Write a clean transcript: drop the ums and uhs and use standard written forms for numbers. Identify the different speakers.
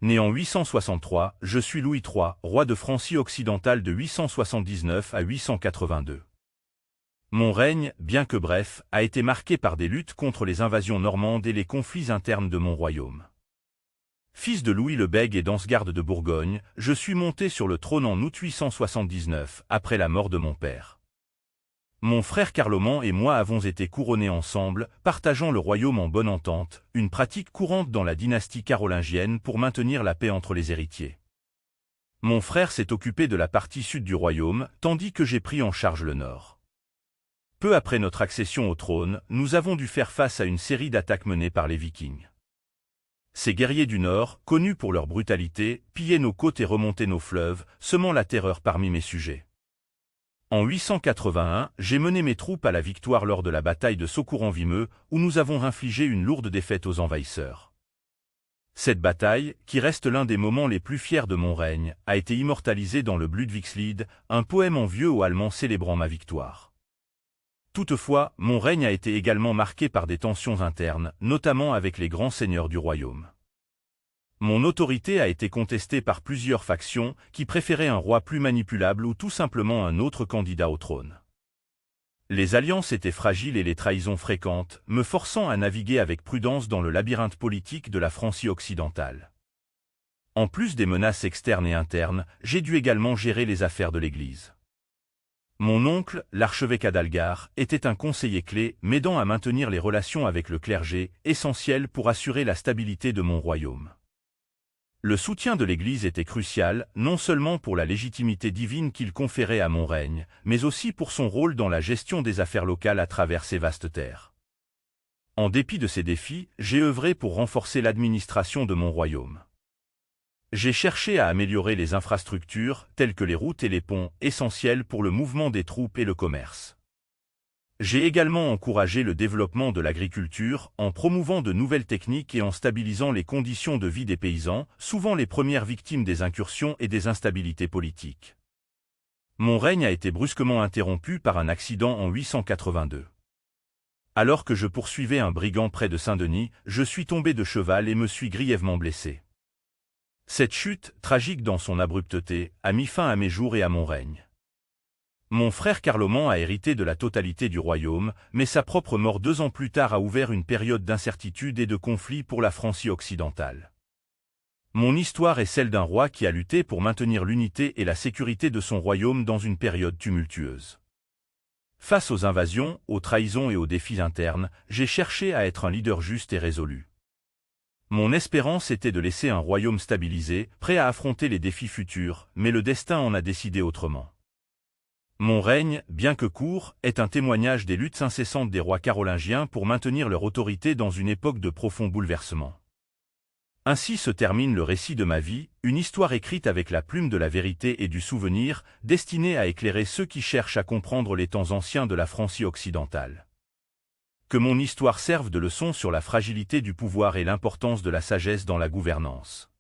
Speaker 1: Né en 863, je suis Louis III, roi de Francie occidentale de 879 à 882. Mon règne, bien que bref, a été marqué par des luttes contre les invasions normandes et les conflits internes de mon royaume. Fils de Louis le Bègue et d'Ansgarde de Bourgogne, je suis monté sur le trône en août 879, après la mort de mon père. Mon frère Carloman et moi avons été couronnés ensemble, partageant le royaume en bonne entente, une pratique courante dans la dynastie carolingienne pour maintenir la paix entre les héritiers. Mon frère s'est occupé de la partie sud du royaume, tandis que j'ai pris en charge le nord. Peu après notre accession au trône, nous avons dû faire face à une série d'attaques menées par les Vikings. Ces guerriers du Nord, connus pour leur brutalité, pillaient nos côtes et remontaient nos fleuves, semant la terreur parmi mes sujets. En 881, j'ai mené mes troupes à la victoire lors de la bataille de Saucourt-en-Vimeux, où nous avons infligé une lourde défaite aux envahisseurs. Cette bataille, qui reste l'un des moments les plus fiers de mon règne, a été immortalisée dans le Blutvikslied, un poème en vieux ou allemand célébrant ma victoire. Toutefois, mon règne a été également marqué par des tensions internes, notamment avec les grands seigneurs du royaume. Mon autorité a été contestée par plusieurs factions qui préféraient un roi plus manipulable ou tout simplement un autre candidat au trône. Les alliances étaient fragiles et les trahisons fréquentes, me forçant à naviguer avec prudence dans le labyrinthe politique de la Francie occidentale. En plus des menaces externes et internes, j'ai dû également gérer les affaires de l'Église. Mon oncle, l'archevêque Adalgar, était un conseiller clé, m'aidant à maintenir les relations avec le clergé, essentiel pour assurer la stabilité de mon royaume. Le soutien de l'Église était crucial, non seulement pour la légitimité divine qu'il conférait à mon règne, mais aussi pour son rôle dans la gestion des affaires locales à travers ces vastes terres. En dépit de ces défis, j'ai œuvré pour renforcer l'administration de mon royaume. J'ai cherché à améliorer les infrastructures, telles que les routes et les ponts, essentiels pour le mouvement des troupes et le commerce. J'ai également encouragé le développement de l'agriculture en promouvant de nouvelles techniques et en stabilisant les conditions de vie des paysans, souvent les premières victimes des incursions et des instabilités politiques. Mon règne a été brusquement interrompu par un accident en 882. Alors que je poursuivais un brigand près de Saint-Denis, je suis tombé de cheval et me suis grièvement blessé. Cette chute, tragique dans son abrupteté, a mis fin à mes jours et à mon règne. Mon frère Carloman a hérité de la totalité du royaume, mais sa propre mort 2 ans plus tard a ouvert une période d'incertitude et de conflit pour la Francie occidentale. Mon histoire est celle d'un roi qui a lutté pour maintenir l'unité et la sécurité de son royaume dans une période tumultueuse. Face aux invasions, aux trahisons et aux défis internes, j'ai cherché à être un leader juste et résolu. Mon espérance était de laisser un royaume stabilisé, prêt à affronter les défis futurs, mais le destin en a décidé autrement. Mon règne, bien que court, est un témoignage des luttes incessantes des rois carolingiens pour maintenir leur autorité dans une époque de profonds bouleversements. Ainsi se termine le récit de ma vie, une histoire écrite avec la plume de la vérité et du souvenir, destinée à éclairer ceux qui cherchent à comprendre les temps anciens de la Francie occidentale. Que mon histoire serve de leçon sur la fragilité du pouvoir et l'importance de la sagesse dans la gouvernance.